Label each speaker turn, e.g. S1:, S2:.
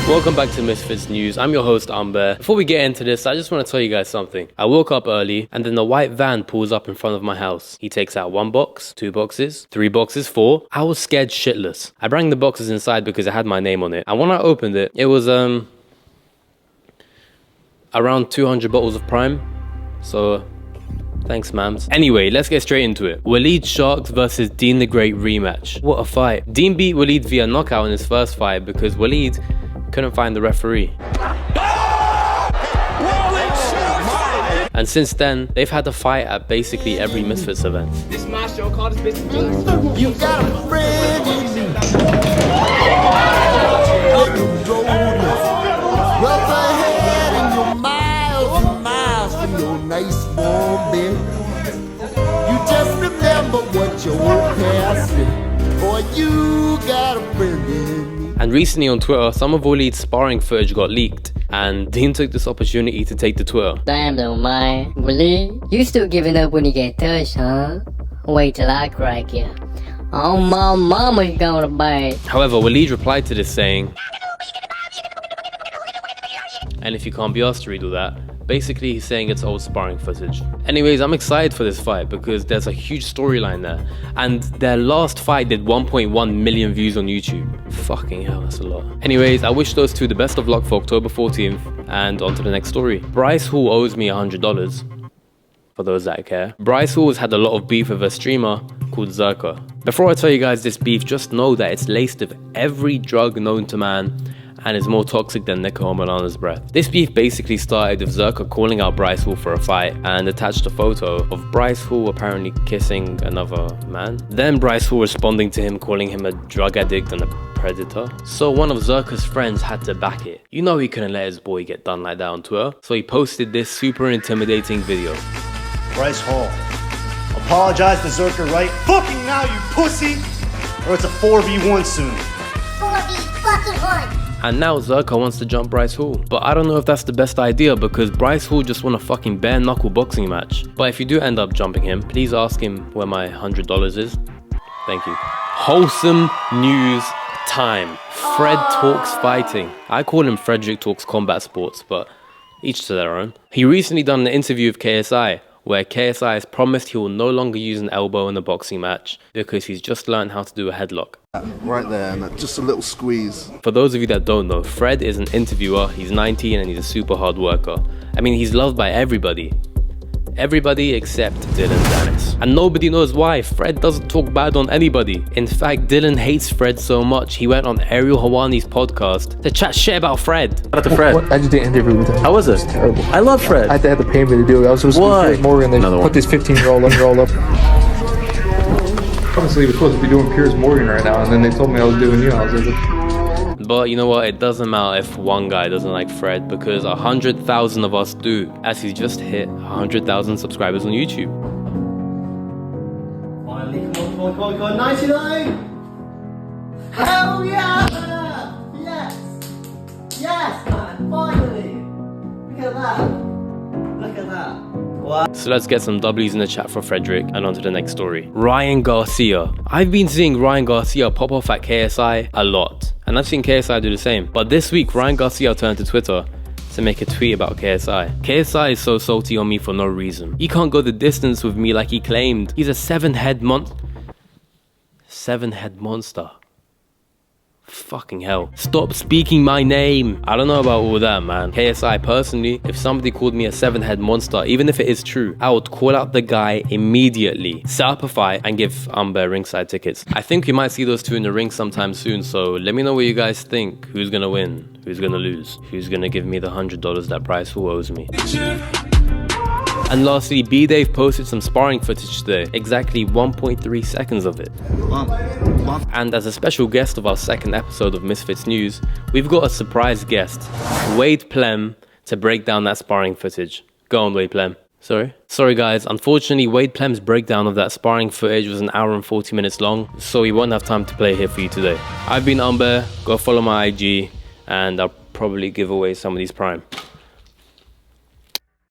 S1: Welcome back to Misfits News. I'm your host, Unbaer. Before we get into this, I just want to tell you guys something. I woke up early and then the white van pulls up in front of my house. He takes out 1 box, 2 boxes, 3 boxes, 4. I was scared shitless. I brought the boxes inside because it had my name on it. And when I opened it, it was around 200 bottles of Prime. So thanks, mams. Anyway, let's get straight into it. Waleed Sharks versus Dean the Great rematch. What a fight. Dean beat Waleed via knockout in his first fight because Waleed couldn't find the referee. And since then, they've had a fight at basically every Misfits event.
S2: This is my show called Misfits Boxing. You got a friend in me. Well ahead in your miles and miles from your nice warm bed. You just remember what your old past said. Boy, you got a friend in me.
S1: And recently on Twitter, some of Waleed's sparring footage got leaked, and Dean took this opportunity to take to Twitter.
S3: Damn though, man. Waleed, you still giving up when you get touched, huh? Wait till I crack you. Oh, my mama's gonna bite.
S1: However, Waleed replied to this saying, and if you can't be asked to read all that, basically he's saying it's old sparring footage. Anyways, I'm excited for this fight because there's a huge storyline there. And their last fight did 1.1 million views on YouTube. Fucking hell, that's a lot. Anyways, I wish those two the best of luck for October 14th. And on to the next story. Bryce Hall owes me $100. For those that care. Bryce Hall has had a lot of beef with a streamer called Zerka. Before I tell you guys this beef, just know that it's laced with every drug known to man and is more toxic than Nico Milana's breath. This beef basically started with Zerka calling out Bryce Hall for a fight and attached a photo of Bryce Hall apparently kissing another man. Then Bryce Hall responding to him, calling him a drug addict and a predator. So one of Zerka's friends had to back it. You know he couldn't let his boy get done like that on Twitter, so he posted this super intimidating video.
S4: Bryce Hall, apologize to Zerka right fucking now, you pussy, or it's a 4v1 soon.
S2: 4v1.
S1: And now Zerka wants to jump Bryce Hall. But I don't know if that's the best idea because Bryce Hall just won a fucking bare knuckle boxing match. But if you do end up jumping him, please ask him where my $100 is. Thank you. Wholesome news time. Fred talks fighting. I call him Frederick talks combat sports, but each to their own. He recently done an interview with KSI, where KSI has promised he will no longer use an elbow in a boxing match because he's just learned how to do a headlock.
S5: Right there, and just a little squeeze.
S1: For those of you that don't know, Fred is an interviewer, he's 19 and he's a super hard worker. I mean, he's loved by everybody. Everybody except Dillon Danis. And nobody knows why. Fred doesn't talk bad on anybody. In fact, Dillon hates Fred so much, he went on Ariel Hawani's podcast to chat shit about Fred.
S6: Shout out to Fred.
S7: I just did an interview with him.
S6: How was it?
S7: It's terrible.
S6: I love Fred.
S7: I had to pay me to do it. I was supposed to be Piers Morgan. They
S6: Another
S7: put
S6: one.
S7: this 15-year-old under up. Honestly, we're supposed to be doing Piers Morgan right now, and then they told me I was doing you. I was like,
S1: But you know what, it doesn't matter if one guy doesn't like Fred because 100,000 of us do, as he's just hit 100,000 subscribers on YouTube.
S4: Finally, come on, 99! Hell yeah! Yes! Yes, man, finally! Look at that! Look at that! Wow.
S1: So let's get some W's in the chat for Frederick and on to the next story. Ryan Garcia. I've been seeing Ryan Garcia pop off at KSI a lot, and I've seen KSI do the same. But this week, Ryan Garcia turned to Twitter to make a tweet about KSI. KSI is so salty on me for no reason. He can't go the distance with me like he claimed. He's a seven-head monster. Fucking hell. Stop speaking my name. I don't know about all that, man. KSI, personally, if somebody called me a 7-head monster, even if it is true, I would call out the guy immediately, set up a fight, and give Unbaer ringside tickets. I think we might see those two in the ring sometime soon, so let me know what you guys think. Who's gonna win? Who's gonna lose? Who's gonna give me the $100 that Bryce Hall owes me? And lastly, B-Dave posted some sparring footage today, exactly 1.3 seconds of it. And as a special guest of our second episode of Misfits News, we've got a surprise guest, Wade Plem, to break down that sparring footage. Go on, Wade Plem. Sorry guys, unfortunately Wade Plem's breakdown of that sparring footage was 1 hour and 40 minutes long, so we won't have time to play here for you today. I've been Unbaer, go follow my IG, and I'll probably give away some of these Prime.